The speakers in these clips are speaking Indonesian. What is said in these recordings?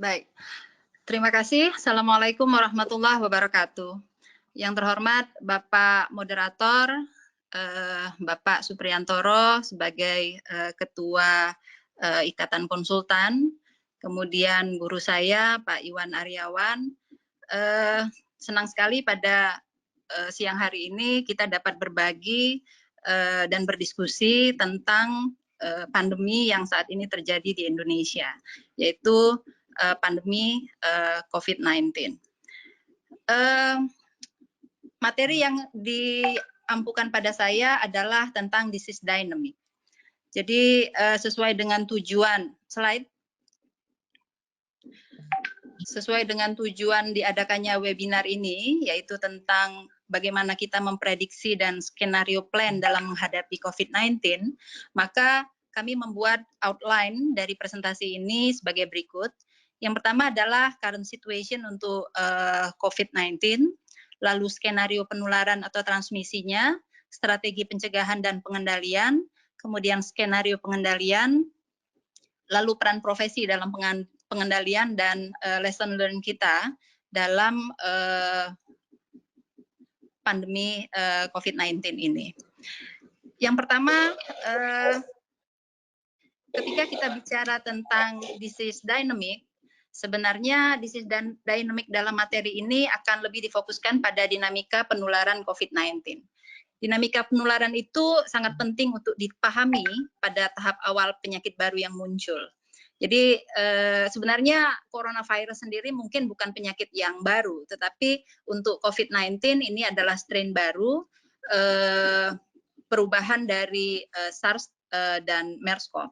Baik, terima kasih. Assalamualaikum warahmatullahi wabarakatuh. Yang terhormat Bapak Moderator, Bapak Supriyantoro sebagai Ketua Ikatan Konsultan, kemudian guru saya Pak Iwan Aryawan. Senang sekali pada siang hari ini kita dapat berbagi dan berdiskusi tentang pandemi yang saat ini terjadi di Indonesia, yaitu pandemi COVID-19. Materi yang diampukan pada saya adalah tentang disease dynamic. Jadi sesuai dengan tujuan diadakannya webinar ini, yaitu tentang bagaimana kita memprediksi dan skenario plan dalam menghadapi COVID-19, maka kami membuat outline dari presentasi ini sebagai berikut. Yang pertama adalah current situation untuk COVID-19, lalu skenario penularan atau transmisinya, strategi pencegahan dan pengendalian, kemudian skenario pengendalian, lalu peran profesi dalam pengendalian dan lesson learned kita dalam pandemi COVID-19 ini. Yang pertama, ketika kita bicara tentang disease dynamic, sebenarnya disease dynamic dalam materi ini akan lebih difokuskan pada dinamika penularan COVID-19. Dinamika penularan itu sangat penting untuk dipahami pada tahap awal penyakit baru yang muncul. Jadi sebenarnya coronavirus sendiri mungkin bukan penyakit yang baru, tetapi untuk COVID-19 ini adalah strain baru, perubahan dari SARS dan MERS-CoV.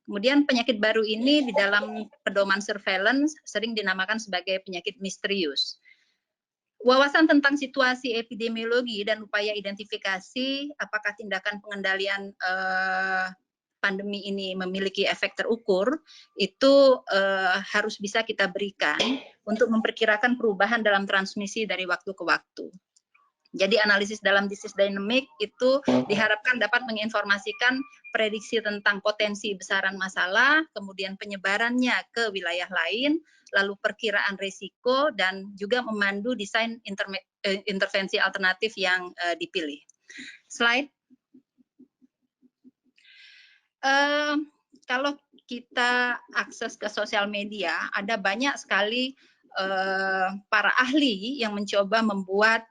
Kemudian penyakit baru ini di dalam pedoman surveillance sering dinamakan sebagai penyakit misterius. Wawasan tentang situasi epidemiologi dan upaya identifikasi apakah tindakan pengendalian pandemi ini memiliki efek terukur, itu harus bisa kita berikan untuk memperkirakan perubahan dalam transmisi dari waktu ke waktu. Jadi analisis dalam disease dynamic itu diharapkan dapat menginformasikan prediksi tentang potensi besaran masalah, kemudian penyebarannya ke wilayah lain, lalu perkiraan risiko, dan juga memandu desain intervensi alternatif yang dipilih. Slide. Kalau kita akses ke sosial media, ada banyak sekali para ahli yang mencoba membuat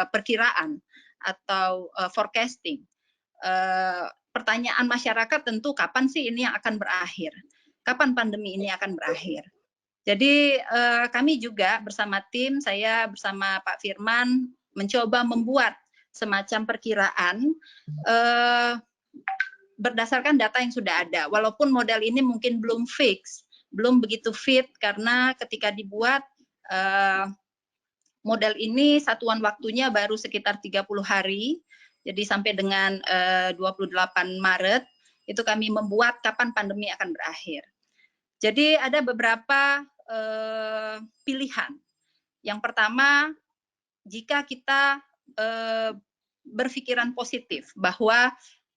perkiraan atau forecasting. Pertanyaan masyarakat tentu kapan sih ini yang akan berakhir? Kapan pandemi ini akan berakhir? Jadi kami juga bersama tim, saya bersama Pak Firman mencoba membuat semacam perkiraan berdasarkan data yang sudah ada. Walaupun model ini mungkin belum fix, belum begitu fit karena ketika dibuat model ini satuan waktunya baru sekitar 30 hari, jadi sampai dengan 28 Maret, itu kami membuat kapan pandemi akan berakhir. Jadi ada beberapa pilihan. Yang pertama, jika kita berpikiran positif bahwa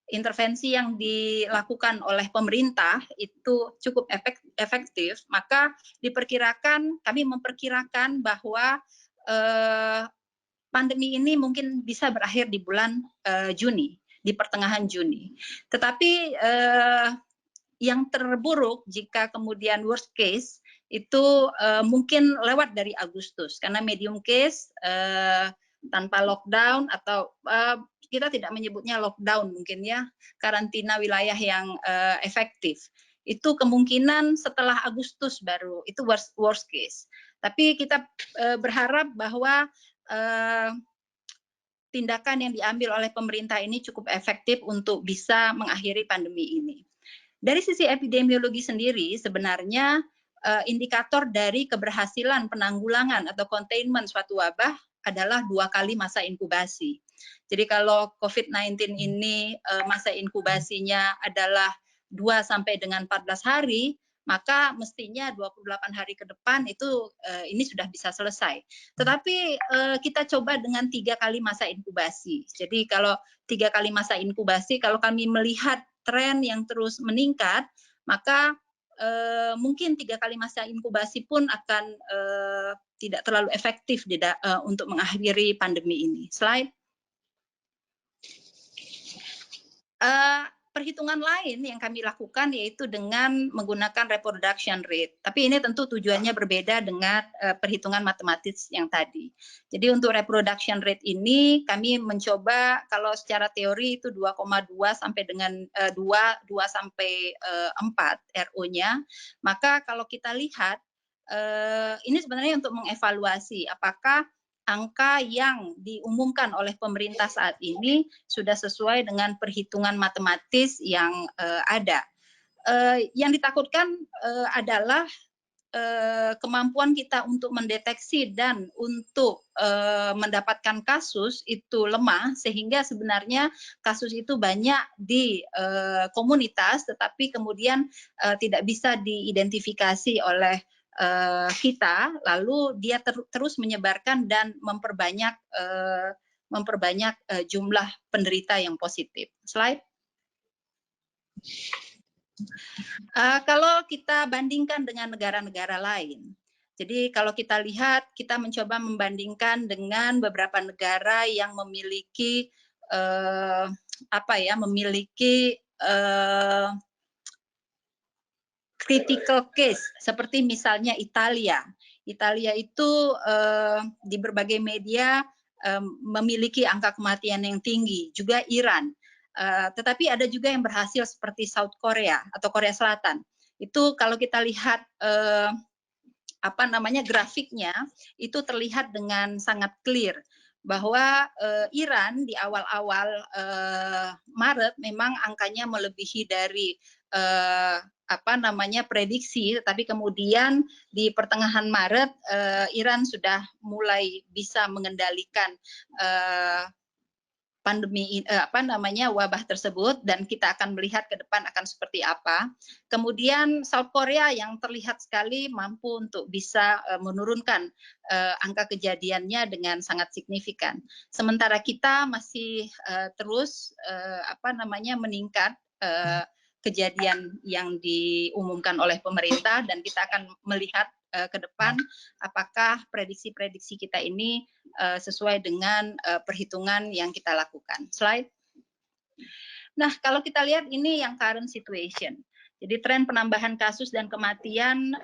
intervensi yang dilakukan oleh pemerintah itu cukup efektif, maka kami memperkirakan bahwa pandemi ini mungkin bisa berakhir di bulan Juni, di pertengahan Juni. Tetapi yang terburuk jika kemudian worst case itu mungkin lewat dari Agustus, karena medium case tanpa lockdown atau kita tidak menyebutnya lockdown mungkin ya, karantina wilayah yang efektif. Itu kemungkinan setelah Agustus baru, itu worst case. Tapi kita berharap bahwa tindakan yang diambil oleh pemerintah ini cukup efektif untuk bisa mengakhiri pandemi ini. Dari sisi epidemiologi sendiri, sebenarnya indikator dari keberhasilan penanggulangan atau containment suatu wabah adalah 2 kali masa inkubasi. Jadi kalau COVID-19 ini masa inkubasinya adalah 2 sampai dengan 14 hari, maka mestinya 28 hari ke depan itu ini sudah bisa selesai. Tetapi kita coba dengan 3 kali masa inkubasi. Jadi kalau 3 kali masa inkubasi, kalau kami melihat tren yang terus meningkat, maka mungkin 3 kali masa inkubasi pun akan tidak terlalu efektif untuk mengakhiri pandemi ini. Slide. Perhitungan lain yang kami lakukan yaitu dengan menggunakan reproduction rate. Tapi ini tentu tujuannya berbeda dengan perhitungan matematis yang tadi. Jadi untuk reproduction rate ini kami mencoba kalau secara teori itu 2,2 sampai dengan 2 sampai 4 RO-nya. Maka kalau kita lihat ini sebenarnya untuk mengevaluasi apakah angka yang diumumkan oleh pemerintah saat ini sudah sesuai dengan perhitungan matematis yang ada. Yang ditakutkan adalah kemampuan kita untuk mendeteksi dan untuk mendapatkan kasus itu lemah, sehingga sebenarnya kasus itu banyak di komunitas, tetapi kemudian tidak bisa diidentifikasi oleh kita, lalu dia terus menyebarkan dan memperbanyak jumlah penderita yang positif. Slide. Kalau kita bandingkan dengan negara-negara lain, jadi kalau kita lihat, kita mencoba membandingkan dengan beberapa negara yang memiliki critical case, seperti misalnya Italia. Italia itu di berbagai media memiliki angka kematian yang tinggi, juga Iran. Tetapi ada juga yang berhasil seperti South Korea atau Korea Selatan. Itu kalau kita lihat grafiknya, itu terlihat dengan sangat clear bahwa Iran di awal-awal Maret memang angkanya melebihi dari prediksi, tetapi kemudian di pertengahan Maret Iran sudah mulai bisa mengendalikan pandemi wabah tersebut, dan kita akan melihat ke depan akan seperti apa. Kemudian South Korea yang terlihat sekali mampu untuk bisa menurunkan angka kejadiannya dengan sangat signifikan. Sementara kita masih terus meningkat kejadian yang diumumkan oleh pemerintah, dan kita akan melihat ke depan apakah prediksi-prediksi kita ini sesuai dengan perhitungan yang kita lakukan. Slide. Nah, kalau kita lihat ini yang current situation. Jadi tren penambahan kasus dan kematian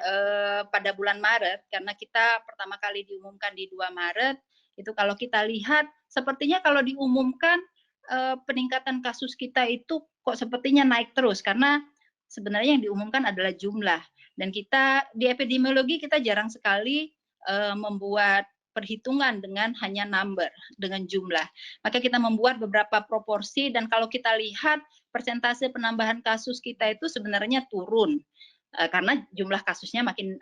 pada bulan Maret, karena kita pertama kali diumumkan di 2 Maret, itu kalau kita lihat sepertinya kalau diumumkan peningkatan kasus kita itu kok sepertinya naik terus, karena sebenarnya yang diumumkan adalah jumlah. Dan kita di epidemiologi kita jarang sekali membuat perhitungan dengan hanya number, dengan jumlah. Maka kita membuat beberapa proporsi, dan kalau kita lihat persentase penambahan kasus kita itu sebenarnya turun karena jumlah kasusnya makin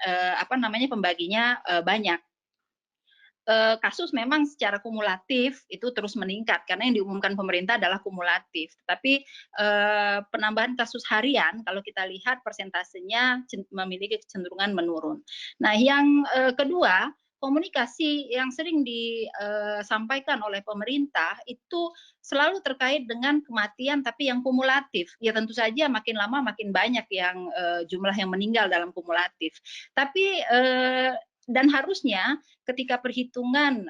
pembaginya banyak. Kasus memang secara kumulatif itu terus meningkat karena yang diumumkan pemerintah adalah kumulatif. Tapi penambahan kasus harian kalau kita lihat persentasenya memiliki kecenderungan menurun. Nah, yang kedua, komunikasi yang sering disampaikan oleh pemerintah itu selalu terkait dengan kematian tapi yang kumulatif. Ya tentu saja makin lama makin banyak yang jumlah yang meninggal dalam kumulatif. Tapi dan harusnya ketika perhitungan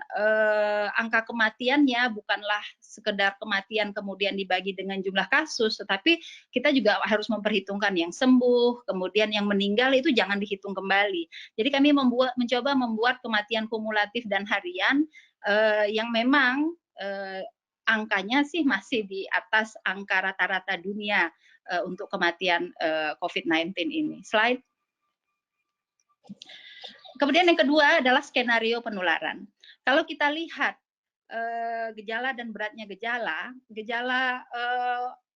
angka kematiannya bukanlah sekedar kematian kemudian dibagi dengan jumlah kasus, tetapi kita juga harus memperhitungkan yang sembuh, kemudian yang meninggal itu jangan dihitung kembali. Jadi kami mencoba membuat kematian kumulatif dan harian yang memang angkanya sih masih di atas angka rata-rata dunia untuk kematian COVID-19 ini. Slide. Kemudian yang kedua adalah skenario penularan. Kalau kita lihat gejala dan beratnya gejala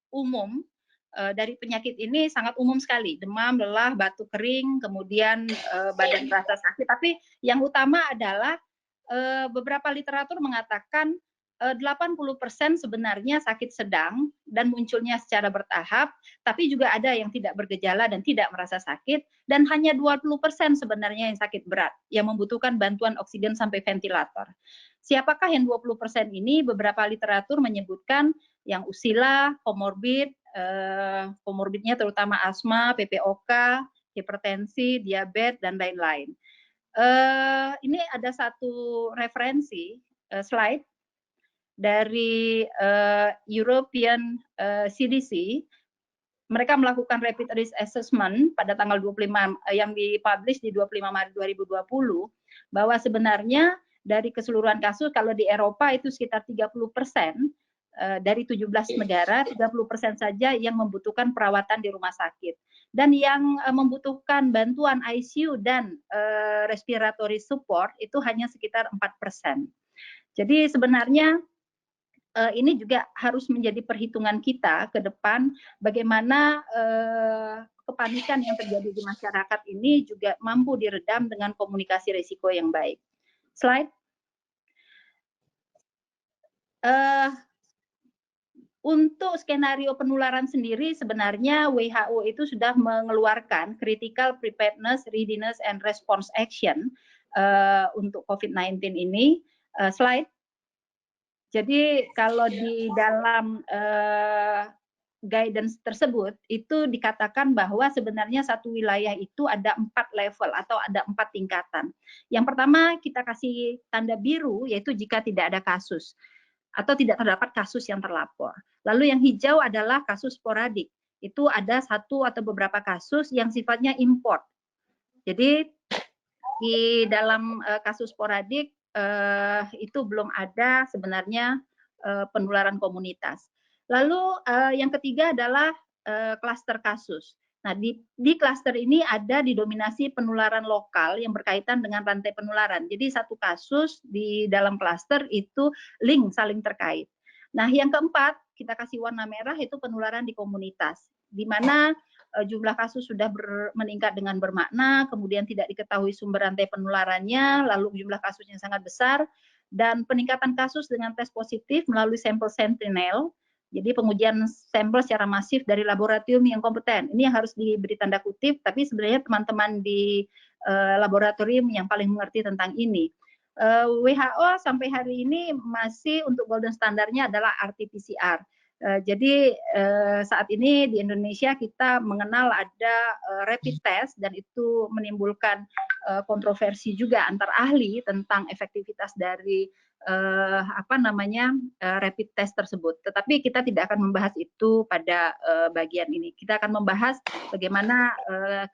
umum dari penyakit ini sangat umum sekali. Demam, lelah, batuk kering, kemudian badan terasa sakit. Tapi yang utama adalah beberapa literatur mengatakan 80% sebenarnya sakit sedang dan munculnya secara bertahap, tapi juga ada yang tidak bergejala dan tidak merasa sakit, dan hanya 20% sebenarnya yang sakit berat, yang membutuhkan bantuan oksigen sampai ventilator. Siapakah yang 20% ini? Beberapa literatur menyebutkan yang usila, komorbid, komorbidnya terutama asma, PPOK, hipertensi, diabetes, dan lain-lain. Ini ada satu referensi slide dari European CDC. Mereka melakukan rapid risk assessment pada tanggal 25 yang dipublish di 25 Maret 2020 bahwa sebenarnya dari keseluruhan kasus kalau di Eropa itu sekitar 30% dari 17 negara 30% saja yang membutuhkan perawatan di rumah sakit, dan yang membutuhkan bantuan ICU dan respiratory support itu hanya sekitar 4%. Jadi sebenarnya ini juga harus menjadi perhitungan kita ke depan bagaimana kepanikan yang terjadi di masyarakat ini juga mampu diredam dengan komunikasi risiko yang baik. Slide. Untuk skenario penularan sendiri sebenarnya WHO itu sudah mengeluarkan Critical Preparedness, Readiness, and Response Action untuk COVID-19 ini. Slide. Jadi kalau di dalam guidance tersebut itu dikatakan bahwa sebenarnya satu wilayah itu ada 4 level atau ada 4 tingkatan. Yang pertama kita kasih tanda biru yaitu jika tidak ada kasus atau tidak terdapat kasus yang terlapor. Lalu yang hijau adalah kasus sporadik. Itu ada satu atau beberapa kasus yang sifatnya import. Jadi di dalam kasus sporadik itu belum ada sebenarnya penularan komunitas. Lalu yang ketiga adalah klaster kasus. Nah, di klaster ini ada didominasi penularan lokal yang berkaitan dengan rantai penularan. Jadi satu kasus di dalam klaster itu link saling terkait. Nah, yang keempat, kita kasih warna merah itu penularan di komunitas, di mana jumlah kasus sudah meningkat dengan bermakna, kemudian tidak diketahui sumber rantai penularannya, lalu jumlah kasusnya sangat besar, dan peningkatan kasus dengan tes positif melalui sampel sentinel. Jadi pengujian sampel secara masif dari laboratorium yang kompeten. Ini yang harus diberi tanda kutip, tapi sebenarnya teman-teman di laboratorium yang paling mengerti tentang ini. WHO sampai hari ini masih untuk golden standarnya adalah RT-PCR. Jadi saat ini di Indonesia kita mengenal ada rapid test dan itu menimbulkan kontroversi juga antar ahli tentang efektivitas dari rapid test tersebut. Tetapi kita tidak akan membahas itu pada bagian ini. Kita akan membahas bagaimana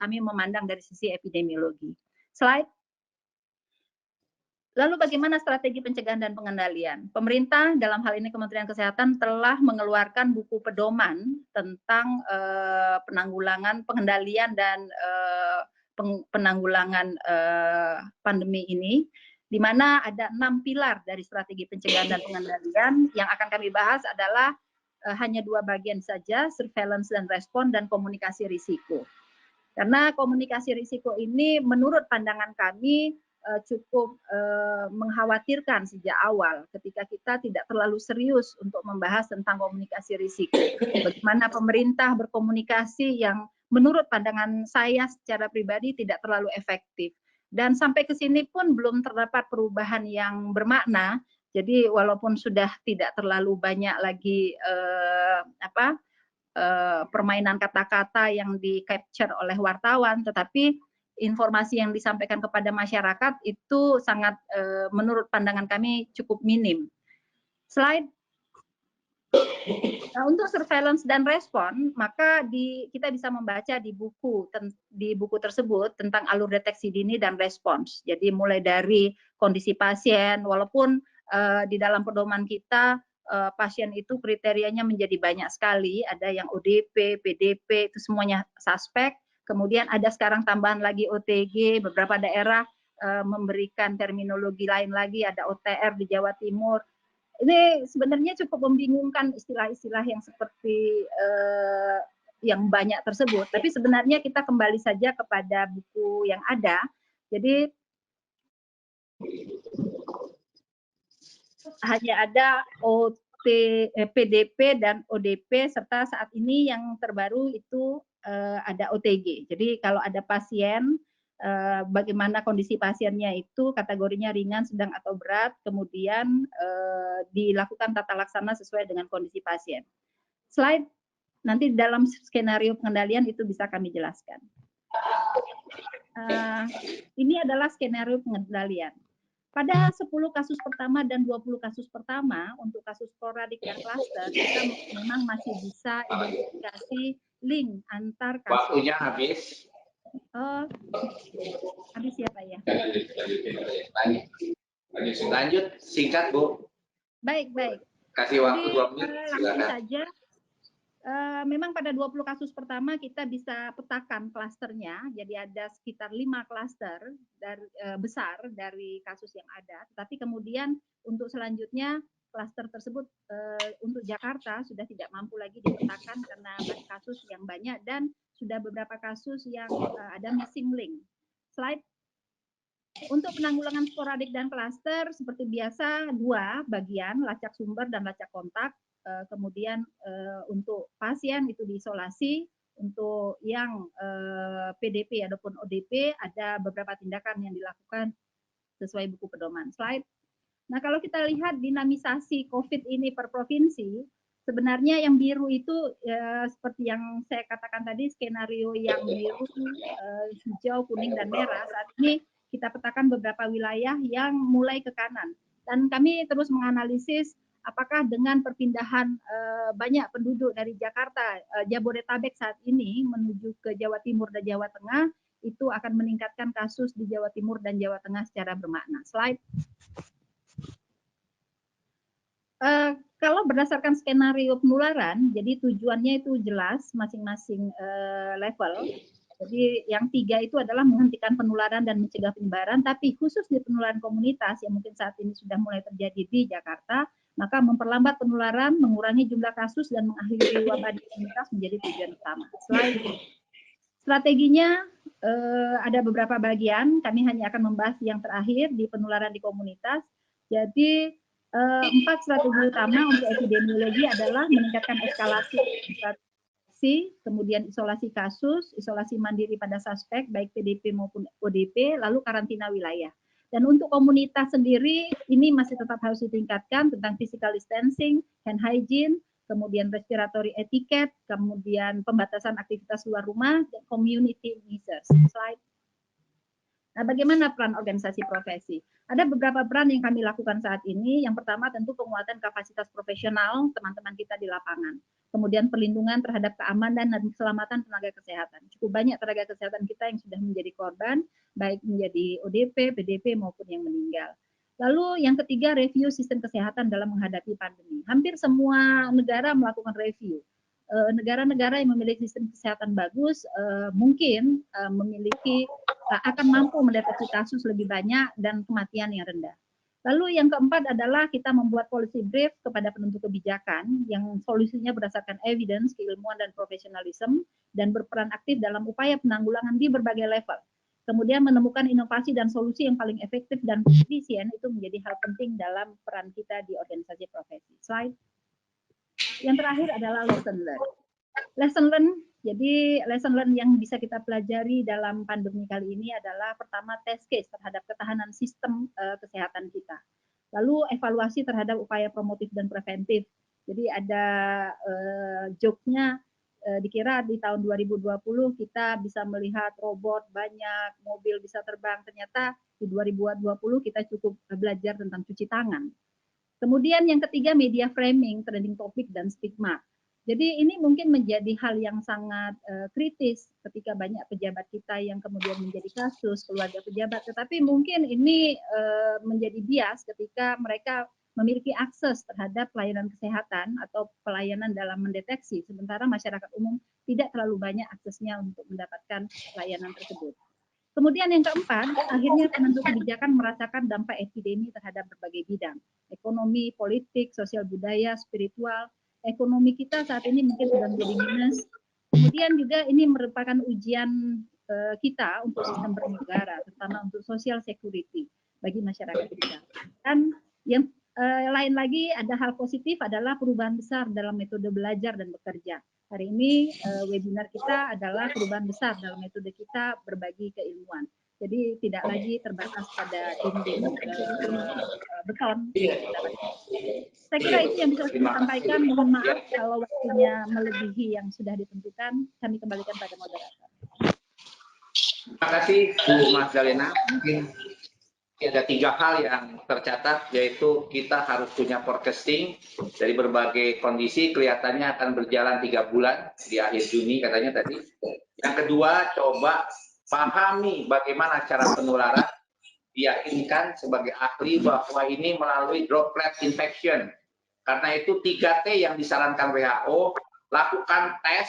kami memandang dari sisi epidemiologi. Slide. Lalu bagaimana strategi pencegahan dan pengendalian? Pemerintah dalam hal ini Kementerian Kesehatan telah mengeluarkan buku pedoman tentang penanggulangan, pengendalian dan penanggulangan pandemi ini, di mana ada 6 pilar dari strategi pencegahan dan pengendalian. Yang akan kami bahas adalah hanya 2 bagian saja, surveillance dan respon, dan komunikasi risiko. Karena komunikasi risiko ini menurut pandangan kami cukup mengkhawatirkan sejak awal ketika kita tidak terlalu serius untuk membahas tentang komunikasi risiko. Bagaimana pemerintah berkomunikasi yang menurut pandangan saya secara pribadi tidak terlalu efektif. Dan sampai ke sini pun belum terdapat perubahan yang bermakna. Jadi walaupun sudah tidak terlalu banyak lagi permainan kata-kata yang di-capture oleh wartawan, tetapi informasi yang disampaikan kepada masyarakat itu sangat menurut pandangan kami cukup minim. Slide. Nah, untuk surveillance dan respon, maka kita bisa membaca di buku tersebut tentang alur deteksi dini dan respons. Jadi mulai dari kondisi pasien, walaupun di dalam pedoman kita pasien itu kriterianya menjadi banyak sekali, ada yang ODP, PDP, itu semuanya suspek. Kemudian ada sekarang tambahan lagi OTG, beberapa daerah memberikan terminologi lain lagi, ada OTR di Jawa Timur. Ini sebenarnya cukup membingungkan istilah-istilah yang seperti yang banyak tersebut. Tapi sebenarnya kita kembali saja kepada buku yang ada. Jadi hanya ada PDP dan ODP, serta saat ini yang terbaru itu ada OTG. Jadi kalau ada pasien, bagaimana kondisi pasiennya itu, kategorinya ringan, sedang, atau berat, kemudian dilakukan tata laksana sesuai dengan kondisi pasien. Slide, nanti dalam skenario pengendalian itu bisa kami jelaskan. ini adalah skenario pengendalian. Pada 10 kasus pertama dan 20 kasus pertama, untuk kasus sporadik dan klaster, kita memang masih bisa identifikasi link antar kasus. Waktunya habis. Habis ya Pak ya? Lanjut, singkat Bu. Baik. Kasih waktu 2 menit, langsung saja. Memang pada 20 kasus pertama kita bisa petakan klasternya, jadi ada sekitar 5 klaster besar dari kasus yang ada. Tetapi kemudian untuk selanjutnya klaster tersebut untuk Jakarta sudah tidak mampu lagi dipetakan karena kasus yang banyak dan sudah beberapa kasus yang ada missing link. Slide. Untuk penanggulangan sporadik dan klaster seperti biasa 2 bagian, lacak sumber dan lacak kontak. Kemudian untuk pasien itu diisolasi, untuk yang PDP ataupun ODP ada beberapa tindakan yang dilakukan sesuai buku pedoman. Slide. Nah, kalau kita lihat dinamisasi COVID ini per provinsi, sebenarnya yang biru itu seperti yang saya katakan tadi, skenario yang biru, hijau, kuning, dan merah. Saat ini kita petakan beberapa wilayah yang mulai ke kanan. Dan kami terus menganalisis apakah dengan perpindahan banyak penduduk dari Jakarta, Jabodetabek saat ini menuju ke Jawa Timur dan Jawa Tengah, itu akan meningkatkan kasus di Jawa Timur dan Jawa Tengah secara bermakna. Slide. Kalau berdasarkan skenario penularan, jadi tujuannya itu jelas masing-masing level. Jadi yang 3 itu adalah menghentikan penularan dan mencegah penyebaran, tapi khusus di penularan komunitas yang mungkin saat ini sudah mulai terjadi di Jakarta, maka memperlambat penularan, mengurangi jumlah kasus, dan mengakhiri wabah di komunitas menjadi tujuan utama. Slide. Strateginya ada beberapa bagian, kami hanya akan membahas yang terakhir di penularan di komunitas. Jadi 4 strategi utama untuk epidemiologi adalah meningkatkan eskalasi, kemudian isolasi kasus, isolasi mandiri pada suspek, baik PDP maupun ODP, lalu karantina wilayah. Dan untuk komunitas sendiri, ini masih tetap harus ditingkatkan tentang physical distancing, hand hygiene, kemudian respiratory etiquette, kemudian pembatasan aktivitas luar rumah, dan community measures. Slide. Nah, bagaimana peran organisasi profesi? Ada beberapa peran yang kami lakukan saat ini. Yang pertama tentu penguatan kapasitas profesional teman-teman kita di lapangan. Kemudian perlindungan terhadap keamanan dan keselamatan tenaga kesehatan. Cukup banyak tenaga kesehatan kita yang sudah menjadi korban, baik menjadi ODP, PDP maupun yang meninggal. Lalu yang ketiga, review sistem kesehatan dalam menghadapi pandemi. Hampir semua negara melakukan review. Negara-negara yang memiliki sistem kesehatan bagus mungkin memiliki akan mampu mendeteksi kasus lebih banyak dan kematian yang rendah. Lalu yang keempat adalah kita membuat policy brief kepada penentu kebijakan yang solusinya berdasarkan evidence, keilmuan, dan profesionalisme, dan berperan aktif dalam upaya penanggulangan di berbagai level. Kemudian menemukan inovasi dan solusi yang paling efektif dan efisien itu menjadi hal penting dalam peran kita di organisasi profesi. Slide. Yang terakhir adalah lesson learned. Lesson learned, jadi lesson learned yang bisa kita pelajari dalam pandemi kali ini adalah pertama test case terhadap ketahanan sistem kesehatan kita. Lalu evaluasi terhadap upaya promotif dan preventif. Jadi ada joke-nya dikira di tahun 2020 kita bisa melihat robot banyak, mobil bisa terbang. Ternyata di 2020 kita cukup belajar tentang cuci tangan. Kemudian yang ketiga media framing, trending topic, dan stigma. Jadi ini mungkin menjadi hal yang sangat kritis ketika banyak pejabat kita yang kemudian menjadi kasus, keluarga pejabat. Tetapi mungkin ini menjadi bias ketika mereka memiliki akses terhadap pelayanan kesehatan atau pelayanan dalam mendeteksi, sementara masyarakat umum tidak terlalu banyak aksesnya untuk mendapatkan pelayanan tersebut. Kemudian yang keempat, akhirnya penentu kebijakan merasakan dampak epidemi terhadap berbagai bidang. Ekonomi, politik, sosial budaya, spiritual. Ekonomi kita saat ini mungkin sudah menjadi minus. Kemudian juga ini merupakan ujian kita untuk sistem bernegara, terutama untuk social security bagi masyarakat kita. Dan yang lain lagi ada hal positif adalah perubahan besar dalam metode belajar dan bekerja. Hari ini webinar kita adalah perubahan besar dalam metode kita berbagi keilmuan. Jadi tidak lagi terbatas pada dinding beton. Saya kira itu yang bisa saya sampaikan. Mohon maaf kalau waktunya melebihi yang sudah ditentukan. Kami kembalikan pada moderator. Terima kasih Bu Magdalena. Mungkin ada 3 hal yang tercatat, yaitu kita harus punya forecasting dari berbagai kondisi, kelihatannya akan berjalan 3 bulan di akhir Juni katanya tadi. Yang kedua, coba pahami bagaimana cara penularan, diyakinkan sebagai ahli bahwa ini melalui droplet infection. Karena itu 3T yang disarankan WHO, lakukan tes,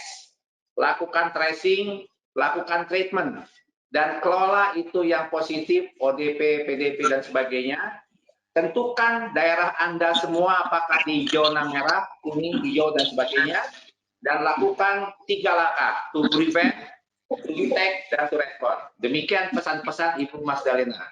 lakukan tracing, lakukan treatment. Dan kelola itu yang positif, ODP, PDP, dan sebagainya. Tentukan daerah Anda semua apakah di zona merah, kuning, hijau, dan sebagainya. Dan lakukan 3 langkah, to prevent, to detect, dan to respond. Demikian pesan-pesan Ibu Magdalena.